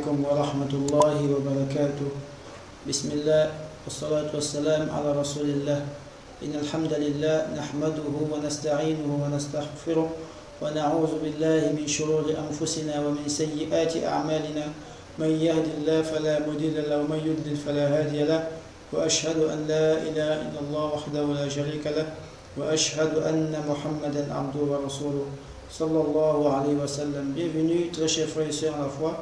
عليكم ورحمة الله وبركاته. بسم الله والصلاة والسلام على رسول الله. إن الحمد لله نحمده ونستعينه ونستغفره ونعوذ بالله من شرور أنفسنا ومن سيئات أعمالنا. من يهد الله فلا مضل له ومن يضلل فلا هادي له. وأشهد أن لا إله إلا الله وحده لا شريك له وأشهد أن محمدا عبده ورسوله صلى الله عليه وسلم. Bienvenue très chers frères et sœurs à la foi.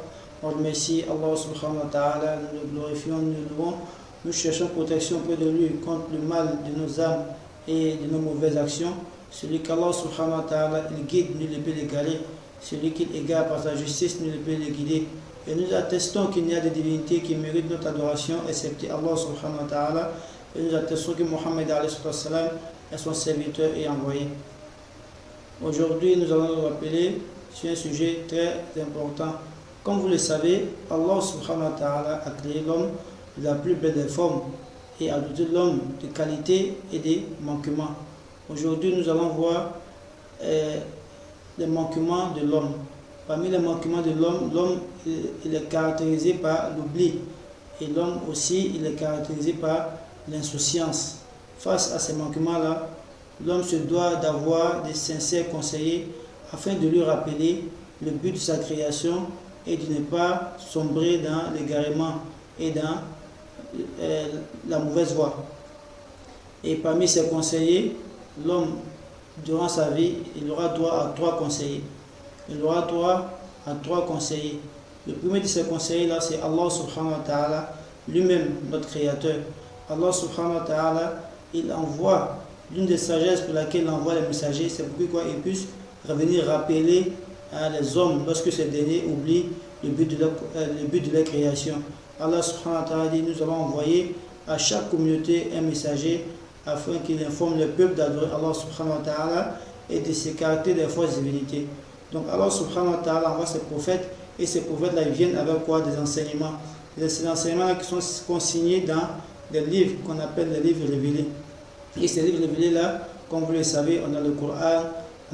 On remercie Allah subhanahu wa ta'ala, nous le glorifions, nous le louons. Nous cherchons protection auprès de lui contre le mal de nos âmes et de nos mauvaises actions. Celui qu'Allah subhanahu wa ta'ala il guide, nul ne peut l'égarer. Celui qu'il égare par sa justice, nul ne peut le guider. Et nous attestons qu'il n'y a de divinité qui mérite notre adoration, excepté Allah subhanahu wa ta'ala. Et nous attestons que Mohammed alayhi salam est son serviteur et envoyé. Aujourd'hui, nous allons nous rappeler sur un sujet très important. Comme vous le savez, Allah subhanahu wa ta'ala a créé l'homme de la plus belle des formes et a doté l'homme de qualité et de manquements. Aujourd'hui, nous allons voir les manquements de l'homme. Parmi les manquements de l'homme, l'homme il est caractérisé par l'oubli et l'homme aussi il est caractérisé par l'insouciance. Face à ces manquements-là, l'homme se doit d'avoir des sincères conseillers afin de lui rappeler le but de sa création et de ne pas sombrer dans l'égarement et dans la mauvaise voie. Et parmi ces conseillers, l'homme, durant sa vie, il aura droit à 3 conseillers. Il aura droit à 3 conseillers. Le premier de ces conseillers-là, c'est Allah subhanahu wa ta'ala, lui-même, notre créateur. Allah subhanahu wa ta'ala, il envoie l'une des sagesses pour laquelle il envoie les messagers, c'est pour qu'ils puissent revenir rappeler à les hommes lorsque ces derniers oublient le but de leur création. Allah subhanahu wa ta'ala dit, nous avons envoyé à chaque communauté un messager afin qu'il informe le peuple d'adorer Allah subhanahu wa ta'ala et de s'écarter des fausses divinités. Donc Allah subhanahu wa ta'ala envoie ses prophètes et ces prophètes-là ils viennent avec quoi? Des enseignements. Ces enseignements-là qui sont consignés dans des livres qu'on appelle les livres révélés. Et ces livres révélés-là, comme vous le savez, on a le Coran,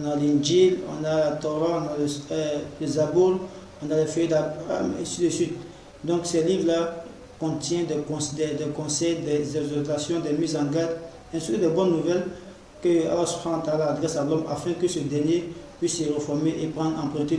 on a l'Injil, on a la Torah, on a le Zabour, on a les feuilles d'Abraham, et ainsi de suite. Donc ces livres-là contiennent des conseils, des exhortations, des mises en garde, ainsi que des bonnes nouvelles que Allah subhanahu wa ta'ala adresse à l'homme afin que ce dernier puisse se reformer et prendre emprunter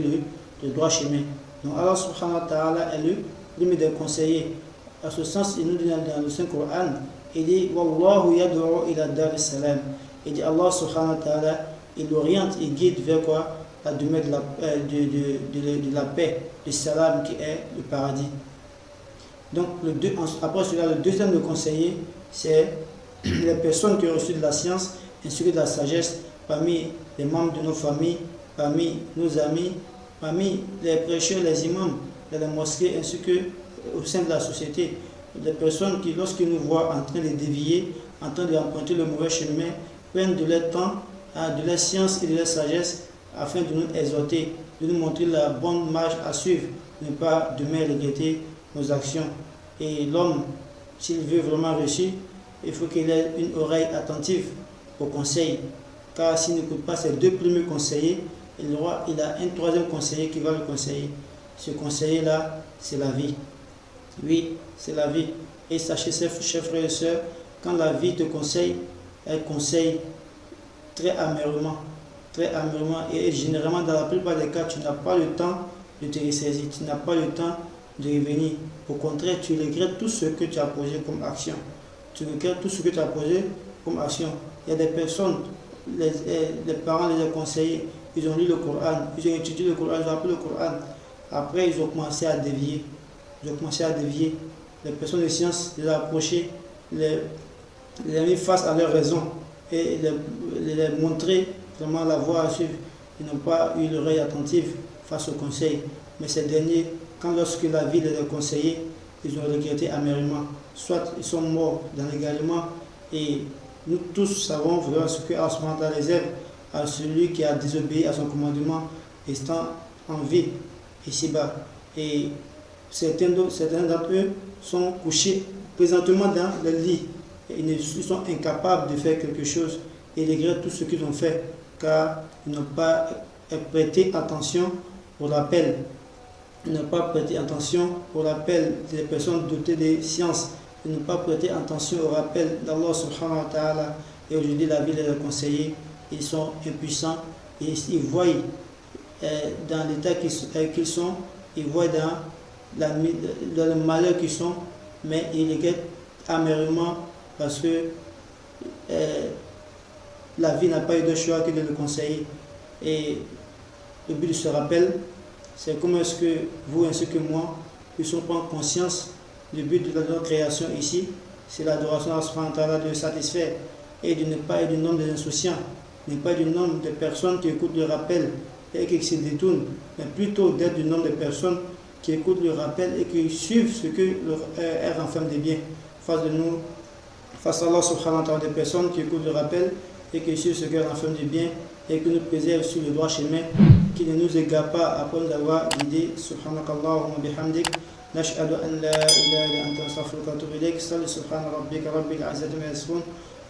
le droit chemin. Donc Allah subhanahu wa ta'ala est le premier des conseillers. À ce sens, il nous dit dans le Saint-Coran, il dit Wallahu yad'u ila dar salam. Il dit Allah subhanahu wa ta'ala, il oriente et guide vers quoi? La demeure de la paix, du salam qui est le paradis. Donc après cela, le deuxième de conseiller, c'est les personnes qui ont reçu de la science ainsi que de la sagesse parmi les membres de nos familles, parmi nos amis, parmi les prêcheurs, les imams de la mosquée ainsi que au sein de la société. Des personnes qui, lorsqu'ils nous voient en train de dévier, en train d'emprunter le mauvais chemin, prennent de leur temps, de leur science et de leur sagesse afin de nous exhorter, de nous montrer la bonne marche à suivre, ne pas demain regretter nos actions. Et l'homme, s'il veut vraiment réussir, il faut qu'il ait une oreille attentive aux conseils. Car s'il n'écoute pas ses 2 premiers conseillers, il a un 3e conseiller qui va le conseiller. Ce conseiller-là, c'est la vie. Oui, c'est la vie. Et sachez, chers frères et sœurs, quand la vie te conseille, elle conseille très amèrement. Et généralement, dans la plupart des cas, tu n'as pas le temps de te ressaisir, tu n'as pas le temps de revenir. Au contraire, tu regrettes tout ce que tu as posé comme action. Tu regrettes tout ce que tu as posé comme action. Il y a des personnes, les parents les ont conseillés, ils ont lu le Coran, ils ont étudié le Coran, ils ont appris le Coran. Après, ils ont commencé à dévier. Les personnes de science les ont approchés, les ont mis face à leur raison et les montrer vraiment la voie à suivre. Ils n'ont pas eu l'oreille attentive face aux conseils. Mais ces derniers, lorsque la vie les a conseillés, ils ont regretté amèrement. Soit ils sont morts dans l'égarement et nous tous savons vraiment ce que Allah réserve à celui qui a désobéi à son commandement restant en vie ici-bas. Et certains d'entre eux sont couchés présentement dans le lit. Et ils sont incapables de faire quelque chose et ils regrettent tout ce qu'ils ont fait car ils n'ont pas prêté attention au rappel ne pas prêter attention au rappel des personnes dotées de sciences, de ne pas prêter attention au rappel d'Allah subhanahu wa ta'ala. Et aujourd'hui, la vie les conseillers, ils sont impuissants et ils voient dans l'état qu'ils sont, ils voient dans le malheur qu'ils sont, mais ils regrettent amèrement parce que la vie n'a pas eu de choix que de le conseiller. Et le but de ce rappel, c'est comment est-ce que vous ainsi que moi puissions prendre conscience du but de notre création ici, c'est l'adoration à Allah de le satisfaire et de ne pas être du nombre des insouciants, ne pas être du nombre de personnes qui écoutent le rappel et qui se détournent, mais plutôt d'être du nombre de personnes qui écoutent le rappel et qui suivent ce que leur renferme de bien. Face de nous, face à Allah subhanahu wa ta'ala, des personnes qui écoutent le rappel et qui suivent ce qu'elle renferme de bien et qui nous préservent sur le droit chemin, qui ne nous égare pas après nous avoir guidés. Subhanakallahumma bihamdik, nashhadu an la ilaha illa anta astaghfiruka wa atubu ilayk. Salli subhana rabbika rabbil izzati amma yasifun.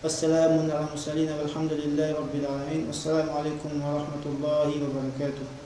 Wassalamun ala mursalin walhamdulillahi rabbil alamin. Wassalamu alaikum wa rahmatullahi wa barakatuh.